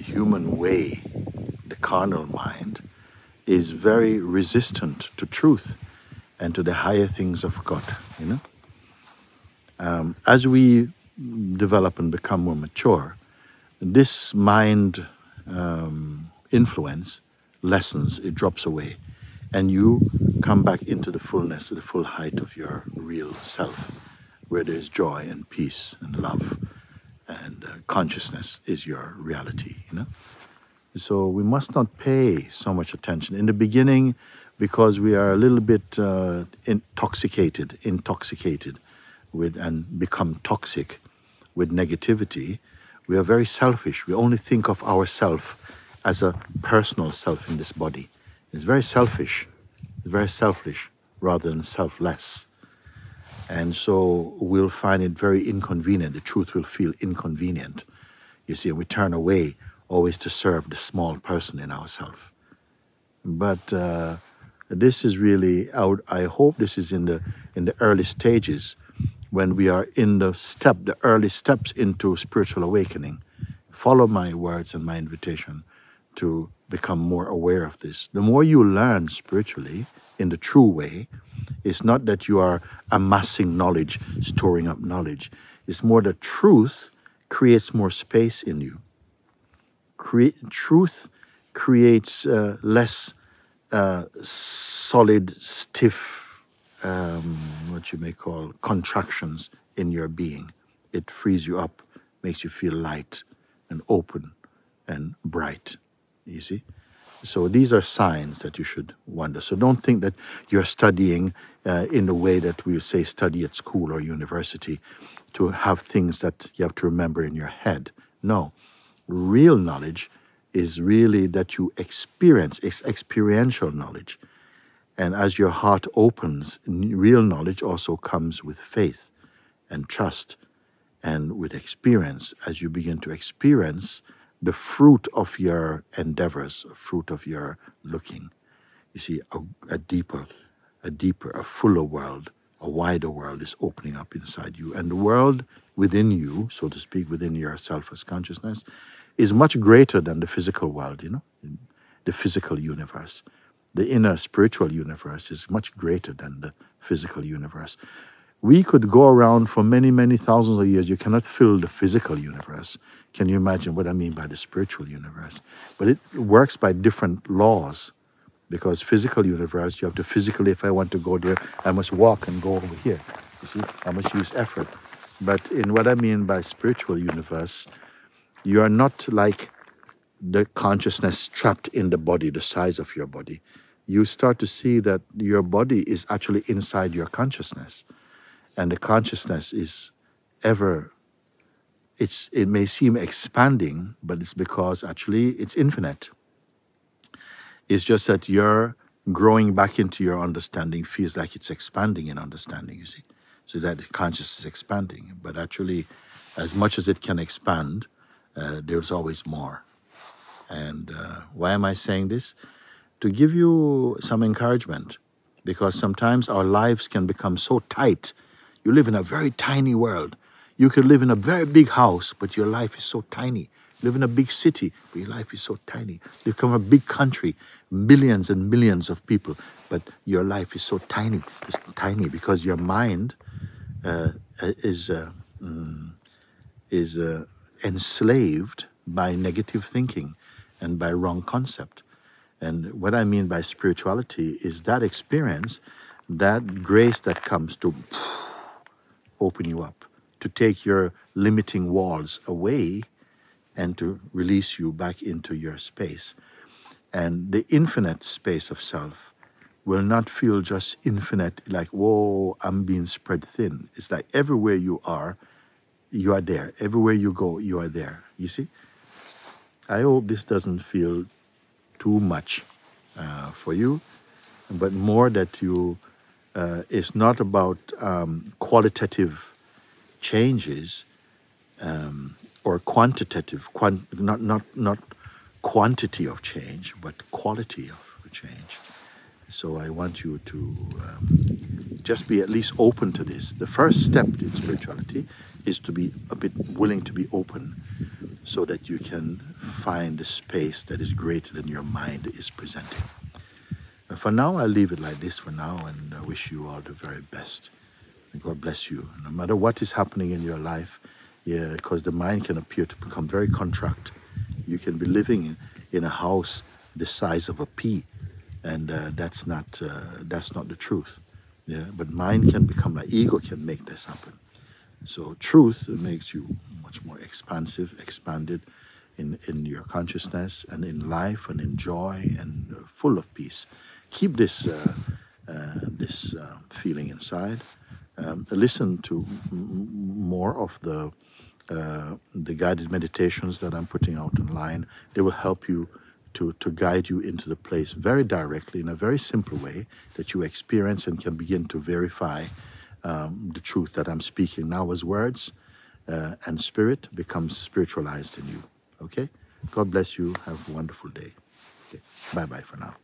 human way, the carnal mind, is very resistant to truth and to the higher things of God, you know. As we develop and become more mature, this mind influence lessens, it drops away, and you come back into the fullness, the full height of your real self, where there's joy and peace and love, and consciousness is your reality, you know. So we must not pay so much attention in the beginning, because we are a little bit intoxicated with, and become toxic with negativity. We are very selfish. We only think of ourself as a personal self in this body. It's very selfish, very selfish rather than selfless. And so we'll find it very inconvenient. The truth will feel inconvenient. You see, we turn away always to serve the small person in ourselves. But this is really out. I hope this is in the early stages, when we are in the early steps into spiritual awakening. Follow my words and my invitation to become more aware of this. The more you learn spiritually in the true way, it's not that you are amassing knowledge, storing up knowledge. It's more that truth creates more space in you. Truth creates less solid, stiff, what you may call contractions in your being. It frees you up, makes you feel light and open and bright, you see? So these are signs that you should wonder. So don't think that you're studying in the way that we say study at school or university, to have things that you have to remember in your head. No, real knowledge is really that you experience. It's experiential knowledge. And as your heart opens, real knowledge also comes with faith and trust and with experience. As you begin to experience the fruit of your endeavors, fruit of your looking, you see, a deeper, a fuller world, a wider world is opening up inside you. And the world within you, so to speak, within yourself as consciousness, is much greater than the physical world, you know, the physical universe. The inner spiritual universe is much greater than the physical universe. We could go around for many, many thousands of years. You cannot fill the physical universe. Can you imagine what I mean by the spiritual universe? But it works by different laws, because physical universe, you have to physically, if I want to go there, I must walk and go over here. You see, I must use effort. But in what I mean by spiritual universe, you are not like the consciousness trapped in the body, the size of your body. You start to see that your body is actually inside your consciousness. And the consciousness is ever, it may seem expanding, but it's because actually it's infinite. It's just that you're growing back into your understanding feels like it's expanding in understanding, you see. So that the consciousness is expanding. But actually, as much as it can expand, there's always more. And why am I saying this? To give you some encouragement, because sometimes our lives can become so tight. You live in a very tiny world. You could live in a very big house, but your life is so tiny. You live in a big city, but your life is so tiny. You come from a big country, millions and millions of people, but your life is so tiny. It's tiny because your mind is enslaved by negative thinking and by wrong concept. And what I mean by spirituality is that experience, that grace that comes to open you up, to take your limiting walls away and to release you back into your space. And the infinite space of self will not feel just infinite, like, whoa, I'm being spread thin. It's like everywhere you are there. Everywhere you go, you are there. You see? I hope this doesn't feel too much for you, but more that you, it's not about qualitative changes or quantitative, not quantity of change, but quality of change. So I want you to just be at least open to this. The first step in spirituality is to be a bit willing to be open. so that you can find the space that is greater than your mind is presenting. For now, I'll leave it like this for now, and I wish you all the very best. And God bless you. No matter what is happening in your life, yeah, because the mind can appear to become very contract. You can be living in a house the size of a pea, and that's not the truth. Yeah, but mind can become like ego can make this happen. So truth makes you much more expansive, expanded in your consciousness and in life and in joy and full of peace. Keep this feeling inside. Listen to more of the guided meditations that I'm putting out online. They will help you to guide you into the place very directly in a very simple way that you experience and can begin to verify the truth that I'm speaking now as words, and spirit becomes spiritualized in you. Okay? God bless you. Have a wonderful day. Okay. Bye-bye for now.